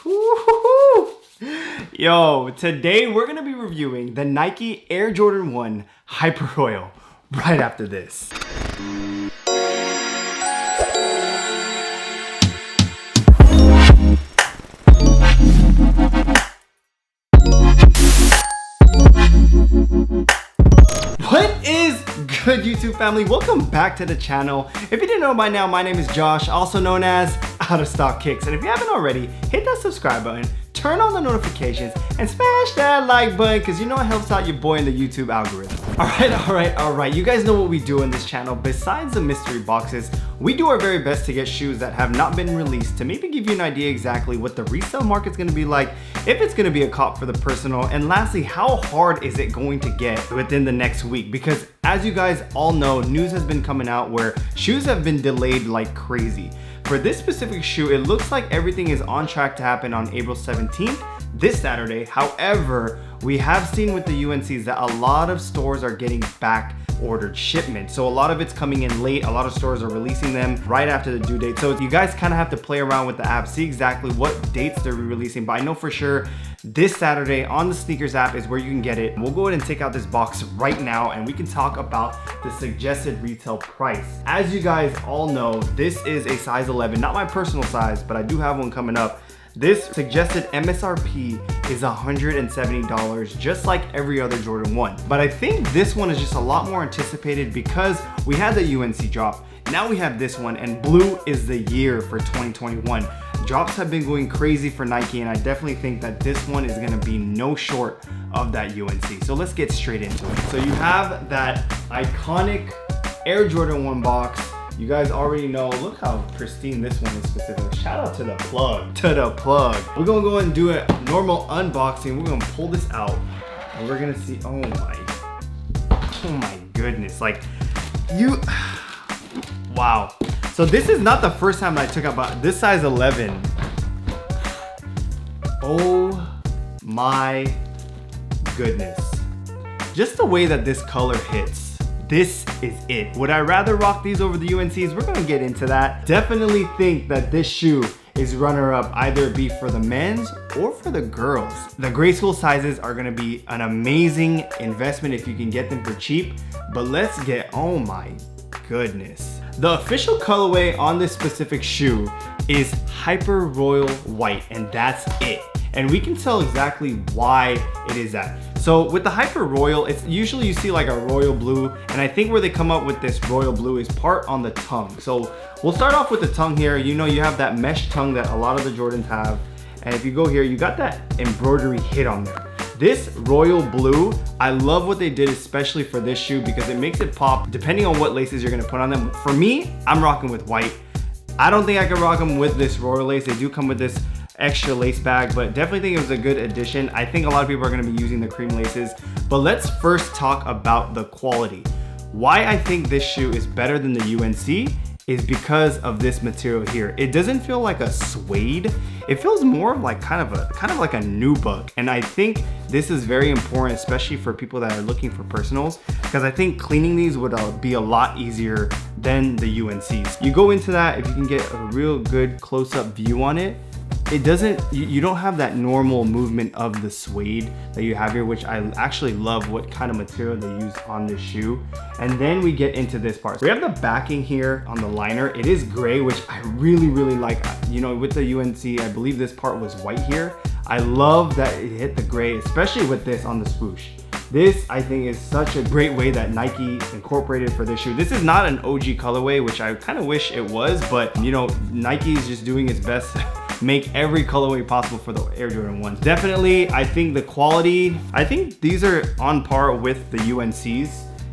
Woo-hoo-hoo. Yo, today we're gonna be reviewing the Nike Air Jordan 1 Hyper Royal right after this. What is good, YouTube family? Welcome back to the channel. If you didn't know by now, my name is Josh, also known as Out of Stock Kicks. And if you haven't already, hit that subscribe button, turn on the notifications, and smash that like button because you know it helps out your boy in the YouTube algorithm. All right. You guys know what we do on this channel. Besides the mystery boxes, we do our very best to get shoes that have not been released to maybe give you an idea exactly what the resale market's gonna be like, if it's gonna be a cop for the personal, and lastly, how hard is it going to get within the next week? Because as you guys all know, news has been coming out where shoes have been delayed like crazy. For this specific shoe, it looks like everything is on track to happen on April 17th, this Saturday. However, we have seen with the UNCs that a lot of stores are getting back ordered shipment. So a lot of it's coming in late. A lot of stores are releasing them right after the due date. So you guys kind of have to play around with the app, see exactly what dates they're releasing. But I know for sure this Saturday on the sneakers app is where you can get it. We'll go ahead and take out this box right now and we can talk about the suggested retail price. As you guys all know, this is a size 11, not my personal size, but I do have one coming up. This suggested MSRP is $170, just like every other Jordan 1. But I think this one is just a lot more anticipated because we had the UNC drop. Now we have this one, and blue is the year for 2021. Drops have been going crazy for Nike, and I definitely think that this one is gonna be no short of that UNC. So let's get straight into it. So you have that iconic Air Jordan 1 box. You guys already know, look how pristine this one is specific. Shout out to the plug, We're gonna go and do a normal unboxing. We're gonna pull this out and we're gonna see, oh my goodness. Like wow. So this is not the first time I took out this size 11. Oh my goodness. Just the way that this color hits. This is it. Would I rather rock these over the UNCs? We're gonna get into that. Definitely think that this shoe is runner-up, either be for the men's or for the girls. The grade school sizes are gonna be an amazing investment if you can get them for cheap, but let's get, oh my goodness. The official colorway on this specific shoe is Hyper Royal White, and that's it. And we can tell exactly why it is that. So with the Hyper Royal, it's usually you see like a royal blue, and I think where they come up with this royal blue is part on the tongue. So we'll start off with the tongue here. You know, you have that mesh tongue that a lot of the Jordans have. And if you go here, you got that embroidery hit on there. This royal blue, I love what they did, especially for this shoe, because it makes it pop depending on what laces you're gonna put on them. For me, I'm rocking with white. I don't think I can rock them with this royal lace. They do come with this extra lace bag, but definitely think it was a good addition. I think a lot of people are gonna be using the cream laces, but let's first talk about the quality. Why I think this shoe is better than the UNC is because of this material here. It doesn't feel like a suede. It feels more like kind of like a nubuck. And I think this is very important, especially for people that are looking for personals, because I think cleaning these would be a lot easier than the UNCs. You go into that, if you can get a real good close-up view on it, it doesn't, you don't have that normal movement of the suede that you have here, which I actually love what kind of material they use on this shoe. And then we get into this part. So we have the backing here on the liner. It is gray, which I really like. You know, with the UNC, I believe this part was white here. I love that it hit the gray, especially with this on the swoosh. This, I think, is such a great way that Nike incorporated for this shoe. This is not an OG colorway, which I kind of wish it was, but you know, Nike is just doing its best make every colorway possible for the Air Jordan 1. Definitely, I think the quality, I think these are on par with the UNCs.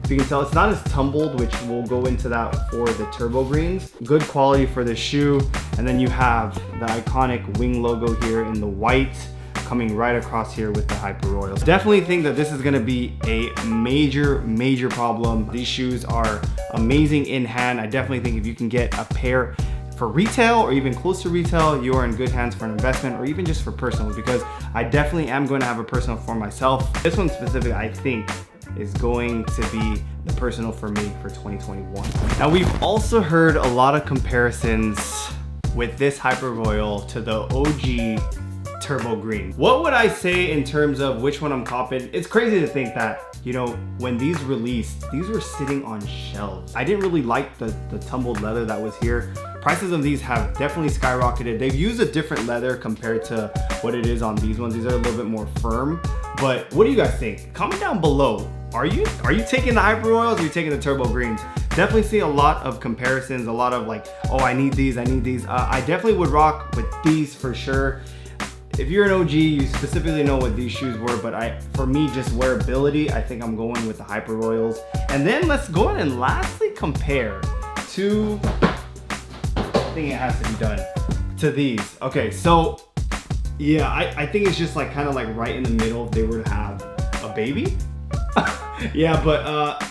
So you can tell it's not as tumbled, which we'll go into that for the turbo greens. Good quality for the shoe. And then you have the iconic wing logo here in the white coming right across here with the Hyper Royals. Definitely think that this is gonna be a major problem. These shoes are amazing in hand. I definitely think if you can get a pair for retail or even close to retail, you are in good hands for an investment or even just for personal, because I definitely am going to have a personal for myself. This one specifically, I think, is going to be the personal for me for 2021. Now, we've also heard a lot of comparisons with this Hyper Royal to the OG turbo green. What would I say in terms of which one I'm copping? It's crazy to think that, you know, when these released, these were sitting on shelves. I didn't really like the tumbled leather that was here. Prices of these have definitely skyrocketed. They've used a different leather compared to what it is on these ones. These are a little bit more firm. But what do you guys think? Comment down below. Are you taking the Hyper Royals or are you taking the turbo greens? Definitely see a lot of comparisons, a lot of like, oh, I need these, I need these. I definitely would rock with these for sure. If you're an OG, you specifically know what these shoes were, but for me, just wearability, I think I'm going with the Hyper Royals. And then let's go ahead and lastly compare to, I think it has to be done, to these. Okay, so yeah, I think it's just like kind of like right in the middle if they were to have a baby. Yeah, but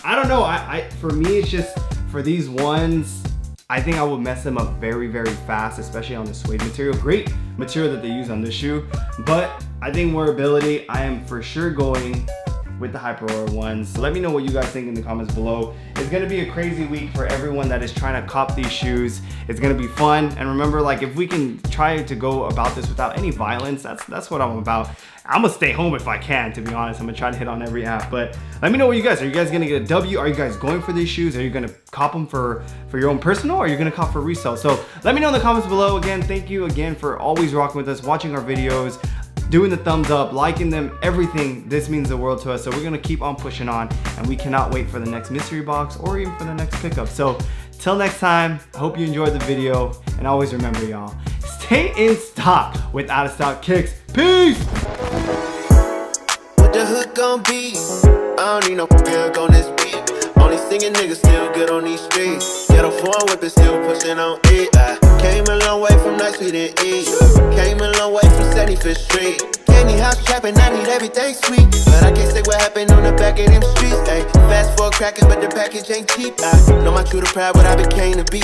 I don't know. For me, it's just for these ones, I think I would mess them up very, very fast, especially on the suede material. Great material that they use on this shoe, but I think wearability, I am for sure going with the Hyper Royal ones. Let me know what you guys think in the comments below. It's gonna be a crazy week for everyone that is trying to cop these shoes. It's gonna be fun, and remember, like, if we can try to go about this without any violence, that's what I'm about. I'm gonna stay home if I can, to be honest. I'm gonna try to hit on every app, but let me know what you guys, are you guys gonna get a W? Are you guys going for these shoes? Are you gonna cop them for your own personal, or are you gonna cop for resale? So let me know in the comments below. Again, thank you again for always rocking with us, watching our videos, doing the thumbs up, liking them, everything. This means the world to us. So we're gonna keep on pushing on, and we cannot wait for the next mystery box or even for the next pickup. So till next time, I hope you enjoyed the video, and always remember, y'all, stay in stock with out of stock kicks. Peace. What the hood gon' be? I don't need no pill on this beat. Only singing niggas still good on these streets. Get a foreign whip and still pushing on it. I came a long way from nights we didn't eat. Came a long way from 75th Street. Candy house trapping, I need everything sweet. But I can't say what happened on the back of them streets. Ay, fast forward cracking, but the package ain't cheap. I know my true to pride, what I became to be.